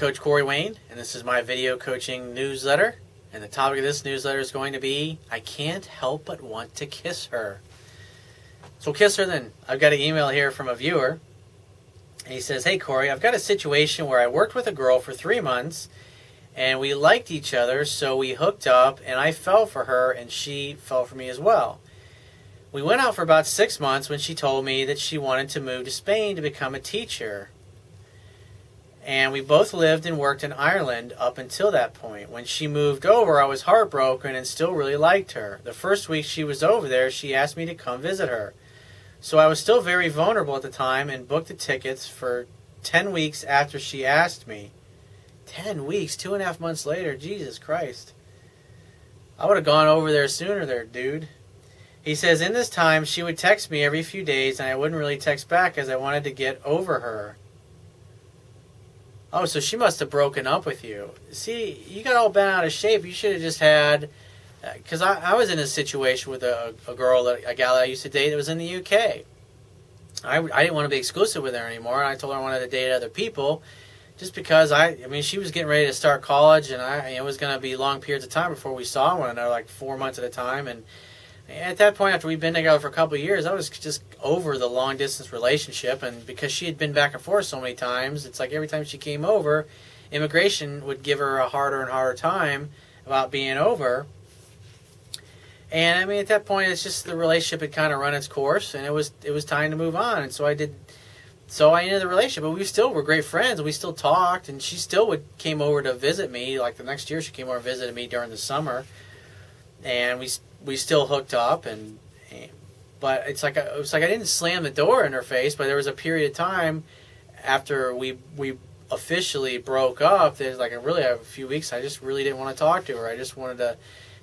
Coach Corey Wayne, and this is my video coaching newsletter. And the topic of this newsletter is going to be, I can't help but want to kiss her. So kiss her then. I've got an email here from a viewer. And he says, hey Corey, I've got a situation where I worked with a girl for 3 months, and we liked each other, so we hooked up, and I fell for her, and she fell for me as well. We went out for about 6 months when she told me that she wanted to move to Spain to become a teacher. And we both lived and worked in Ireland up until that point. When she moved over, I was heartbroken and still really liked her. The first week she was over there, she asked me to come visit her. So I was still very vulnerable at the time and booked the tickets for 10 weeks after she asked me. 10 weeks, 2.5 months later, Jesus Christ. I would have gone over there sooner there, dude. He says, in this time, she would text me every few days, and I wouldn't really text back as I wanted to get over her. Oh, so she must have broken up with you. See, you got all bent out of shape. You should have just had... Because I was in a situation with a gal that I used to date that was in the UK. I didn't want to be exclusive with her anymore. I told her I wanted to date other people just because, she was getting ready to start college, and it was going to be long periods of time before we saw one another, like 4 months at a time. And at that point, after we'd been together for a couple of years, I was just over the long-distance relationship. And because she had been back and forth so many times, it's like every time she came over, immigration would give her a harder and harder time about being over. And at that point, it's just the relationship had kind of run its course, and it was time to move on. And so I ended the relationship, but we still were great friends, and we still talked, and she still came over to visit me. Like the next year, she came over and visited me during the summer, and we still hooked up. But it was like I didn't slam the door in her face, but there was a period of time after we officially broke up. There's like a few weeks I just really didn't want to talk to her. I just wanted to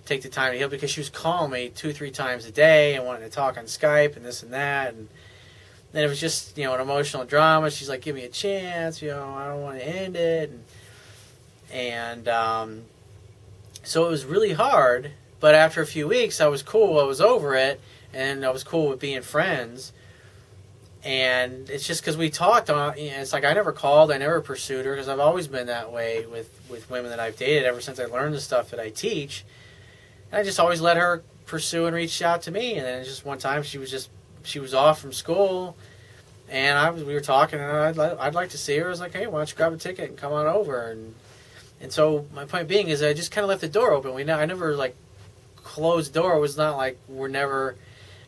take the time to heal because she was calling me 2-3 times a day and wanting to talk on Skype and this and that. And then it was just, an emotional drama. She's like, give me a chance, I don't want to end it. And so it was really hard. But after a few weeks, I was cool. I was over it. And I was cool with being friends. And it's just because we talked on, it's like I never called, I never pursued her because I've always been that way with women that I've dated ever since I learned the stuff that I teach. And I just always let her pursue and reach out to me. And then just one time she was off from school, and we were talking, and I'd like to see her. I was like, hey, why don't you grab a ticket and come on over? And so my point being is I just kind of left the door open. I never closed the door. It was not like we're never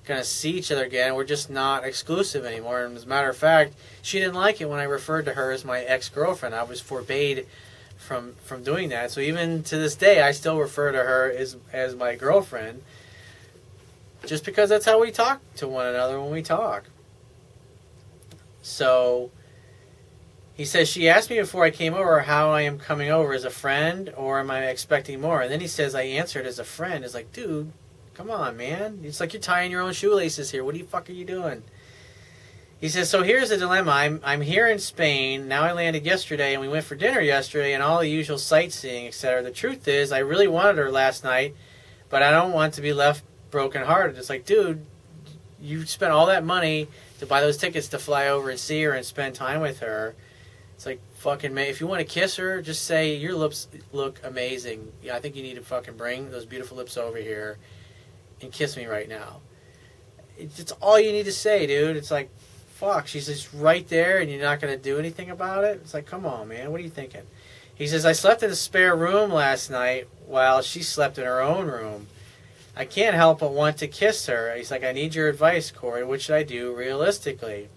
going to see each other again. We're just not exclusive anymore. And as a matter of fact, she didn't like it when I referred to her as my ex-girlfriend. I was forbade from doing that. So even to this day, I still refer to her as my girlfriend, just because that's how we talk to one another when we talk. So he says, she asked me before I came over how I am coming over, as a friend or am I expecting more? And then he says I answered as a friend. It's like, dude, come on, man. It's like you're tying your own shoelaces here. What the fuck are you doing? He says, so here's the dilemma. I'm here in Spain. Now I landed yesterday, and we went for dinner yesterday and all the usual sightseeing, etc. The truth is, I really wanted her last night, but I don't want to be left brokenhearted. It's like, dude, you spent all that money to buy those tickets to fly over and see her and spend time with her. It's like, fucking, man, if you want to kiss her, just say, your lips look amazing. Yeah, I think you need to fucking bring those beautiful lips over here and kiss me right now. It's all you need to say, dude. It's like, fuck, she's just right there and you're not going to do anything about it? It's like, come on, man, what are you thinking? He says, I slept in a spare room last night while she slept in her own room. I can't help but want to kiss her. He's like, I need your advice, Corey. What should I do realistically?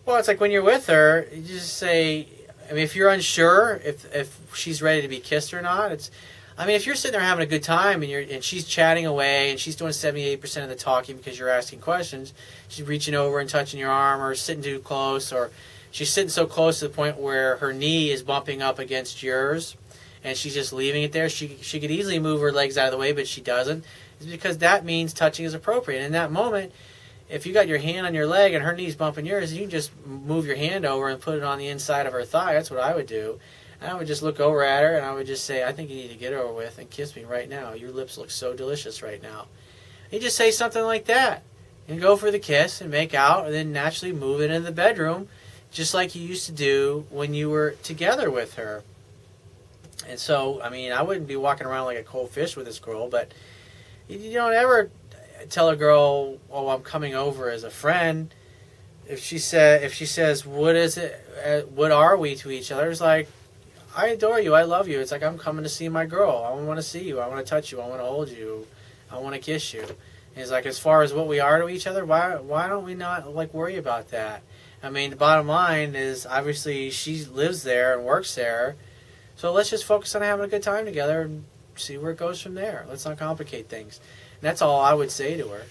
Well, it's like when you're with her, you just say, if you're unsure if she's ready to be kissed or not, if you're sitting there having a good time and she's chatting away and she's doing 78% of the talking because you're asking questions, she's reaching over and touching your arm or sitting too close, or she's sitting so close to the point where her knee is bumping up against yours and she's just leaving it there. She could easily move her legs out of the way, but she doesn't. It's because that means touching is appropriate. In that moment, if you got your hand on your leg and her knee's bumping yours, you can just move your hand over and put it on the inside of her thigh. That's what I would do. And I would just look over at her and I would just say, I think you need to get over with and kiss me right now. Your lips look so delicious right now. You just say something like that and go for the kiss and make out and then naturally move it into the bedroom just like you used to do when you were together with her. And so, I mean, I wouldn't be walking around like a cold fish with this girl, but you don't ever tell a girl, "Oh, I'm coming over as a friend." If she says, "What is it? What are we to each other?" It's like, "I adore you. I love you." It's like, "I'm coming to see my girl. I want to see you. I want to touch you. I want to hold you. I want to kiss you." And it's like, as far as what we are to each other, why don't we not like worry about that? I mean, the bottom line is, obviously she lives there and works there, so let's just focus on having a good time together and see where it goes from there. Let's not complicate things. And that's all I would say to her.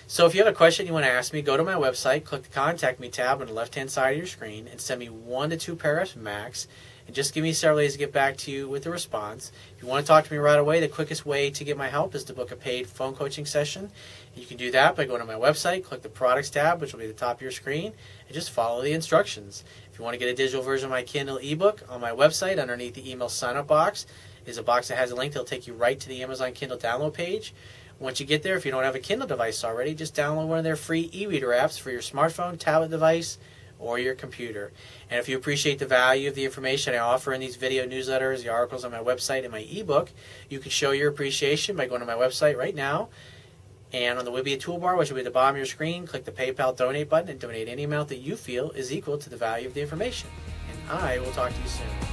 So if you have a question you want to ask me, go to my website, click the Contact Me tab on the left-hand side of your screen, and send me 1 to 2 paragraphs max, and just give me several days to get back to you with a response. If you want to talk to me right away, the quickest way to get my help is to book a paid phone coaching session. You can do that by going to my website, click the Products tab, which will be at the top of your screen, and just follow the instructions. If you want to get a digital version of my Kindle ebook, on my website, underneath the email sign-up box, is a box that has a link that will take you right to the Amazon Kindle download page. Once you get there, if you don't have a Kindle device already, just download one of their free e-reader apps for your smartphone, tablet device, or your computer. And if you appreciate the value of the information I offer in these video newsletters, the articles on my website, and my ebook, you can show your appreciation by going to my website right now. And on the Wibia toolbar, which will be at the bottom of your screen, click the PayPal donate button and donate any amount that you feel is equal to the value of the information. And I will talk to you soon.